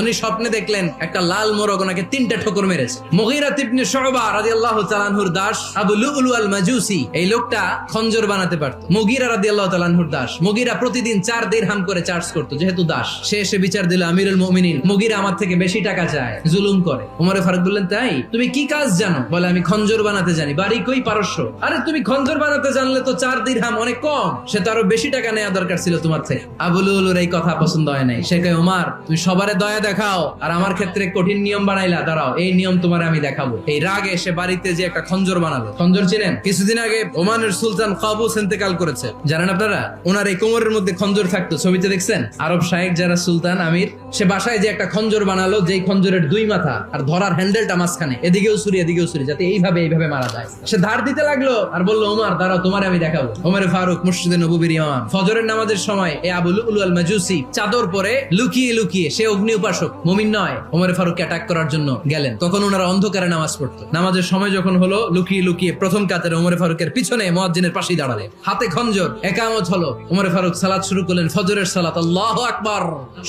উনি স্বপ্নে দেখলেন একটা লাল মোরগ ওনাকে 3টা ঠোকর মেরেছে। মুগীরা ইবনে শুবা রাদিয়াল্লাহু তাআলা আনহুর দাস আবু লুলু আল মাজুসি, এই লোকটা খঞ্জর বানাতে পারত। মুগীরা রাদিয়াল্লাহু তাআলা আনহুর দাস। মুগীরা প্রতিদিন 4 দিরহাম করে চার্জ করত, যেহেতু দাস। সে এসে বিচার দিল, আমিরুল মুমিনিন, মুগীরা আমার থেকে বেশি টাকা চায়, জুলুম করে। ওমর ফারুক বললেন, তাই? তুমি কি কাজ জানো? বলে, আমি খঞ্জর বানাতে জানি। বাড়ি কই? পারস্য। আরে তুমি খঞ্জর বানাতে জানলে তো 4 দিরহাম অনেক কম, সে তো আরো বেশি টাকা নেওয়া দরকার ছিল তোমার থেকে। আবু লুলুর এই কথা পছন্দ হয় নাই। সে কয়, ওমর তুমি সবারে দয়া দেখাও আর আমার ক্ষেত্রে কঠিন নিয়ম বানাইলা, দাঁড়াও এই নিয়ম তোমার আমি দেখাবো। এই রাগে সে বাড়িতে যে একটা খঞ্জর বানালো। খঞ্জর চিনেন? কিছুদিন আগে ওমানের সুলতান কাবুস ইন্তেকাল করেছে, জানেন আপনারা? ওনার এই কোমরের মধ্যে খঞ্জর থাকতো, ছবিতে দেখছেন? আরব শায়েখ যারা সুলতান আমির, সে বাসায় যে একটা খঞ্জর বানালো, যেই খঞ্জরের 2 মাথা আর ধরার হ্যান্ডেলটা মাঝখানে, এদিকেও ছুরি এদিকেও ছুরি, যাতে এইভাবে মারা যায়। সে ধার দিতে লাগলো আর বললো, ওমর দাঁড়াও তোমার আমি দেখাবো। ওমর ফারুক মসজিদে নববীর ইমাম, ফজরের নামাজের সময় এই আবু লুলু আল মাজুসি চাদর পরে লুকিয়ে লুকিয়ে, সে অগ্নি উপাসক, মুমিন নয়, ওমর ফারুককে অ্যাটাক করার জন্য গেলেন। তখন ওনারা অন্ধকারে নামাজ পড়তো। নামাজের সময় যখন হলো, লুকিয়ে লুকিয়ে প্রথম কাতারে ওমর ফারুকের পিছনে মুয়াজ্জিনের পাশেই দাঁড়ালেন, হাতে খঞ্জর। একামত হলো, ওমর ফারুক সালাত শুরু করলেন, ফজরের সালাত, আল্লাহু আকবার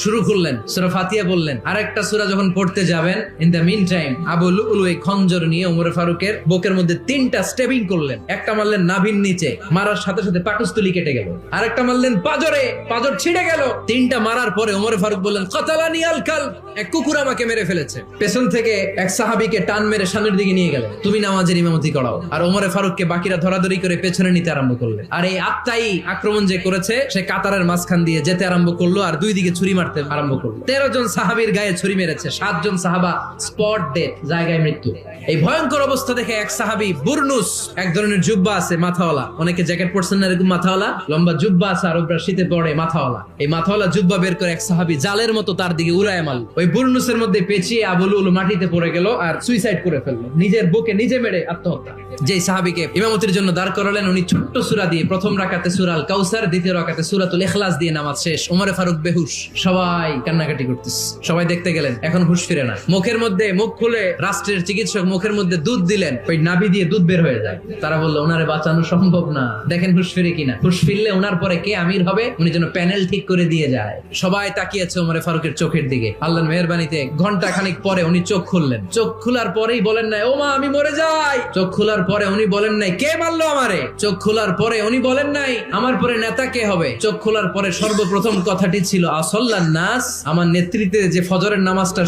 শুরু করলেন, সূরা ফাতিহা বললেন। আরেকটা সূরা যখন পড়তে যাবেন, in the mean time Abu Lulu এই খঞ্জর নিয়ে ওমর ফারুকের বুকের মধ্যে 3টা স্টেবিং করলেন। একটা মারলেন নাভির নিচে, মারার সাথে সাথে পাকস্থলী কেটে গেল। আরেকটা মারলেন পাজরে, পাজর ছিঁড়ে গেল। 3টা মারার পরে ওমর ফারুক বললেন, কাতালানি আল কালব, এক কুকুর আমাকে মেরে ফেলেছে। পেছন থেকে এক সাহাবীকে টান মেরে সামনের দিকে নিয়ে গেলেন, তুমি নামাজের ইমামতি করাও। আর ওমর ফারুককে বাকিরা ধরাধরি করে পেছনে নিতে আরম্ভ করলেন। আর এই আত্মাই আক্রমণ যে করেছে, সে কাতারের মাঝখান দিয়ে যেতে আরম্ভ করলো আর 2 দিকে ছুরি মারতে আরম্ভ করলো। 13 জন সাহাবীর গায়ে ছুরি মেরেছে, 7 জন সাহাবা স্পট ডেথ, জায়গায় মৃত্যু। এই ভয়ঙ্কর অবস্থা দেখে এক সাহাবী বুরনুস, এক ধরনের জুব্বা আছে মাথাওয়ালা, অনেকে জ্যাকেট পরছেন না এরকম মাথাওয়ালা, লম্বা জুব্বা আছে, আরবরা শীতে পরে মাথাওয়ালা, এই মাথাওয়ালা জুব্বা বের করে এক সাহাবী জালের মতো তার দিকে উড়ায় মারল। ওই বুরনুসের মধ্যে পেঁচিয়ে আবু লুলু মাটিতে পড়ে গেল আর সুইসাইড করে ফেললো, নিজের বুকে নিজে মেরে আত্মহত্যা। যে সাহাবীকে ইমামতির জন্য দাঁড় করালেন, উনি ছোট্ট সূরা দিয়ে প্রথম রাকাতে সূরা আল কাউসার, দ্বিতীয় রাকাতে সূরাতুল ইখলাস দিয়ে নামাজ শেষ। ওমর ফারুক বেহুশ, সবাই কান্নাকাটি করতেছে, সবাই দেখতে গেলেন, এখন হুঁশ ফিরে না। মুখের মধ্যে, মুখ খুলে রাষ্ট্রের চিকিৎসক মুখের মধ্যে দুধ দিলেন, ওই নাভি দিয়ে দুধ বের হয়ে যায়। তারা বললো, ওনারে বাঁচানো সম্ভব না, দেখেন হুঁশ ফিরে কিনা। হুঁশ ফিরলে ওনার পরে কে আমির হবে, উনি যেন প্যানেল ঠিক করে দিয়ে যায়। সবাই তাকিয়েছে ওমর ফারুকের চোখের দিকে। আল্লাহর মেহেরবানিতে ঘন্টা খানিক পরে উনি চোখ খুললেন। চোখ খোলার পরেই বলেন নাই, ও মা আমি মরে যাই। চোখ খোলার পরে উনি বলেন নাই, কে মারলো আমারে। চোখ খোলার পরে উনি বলেন নাই, আমার পরে নেতা কে হবে। চোখ খোলার পরে সর্বপ্রথম কথাটি ছিল, আসল্লান নাস, আমার নেতৃত্বে যে ফজরের নামাজটা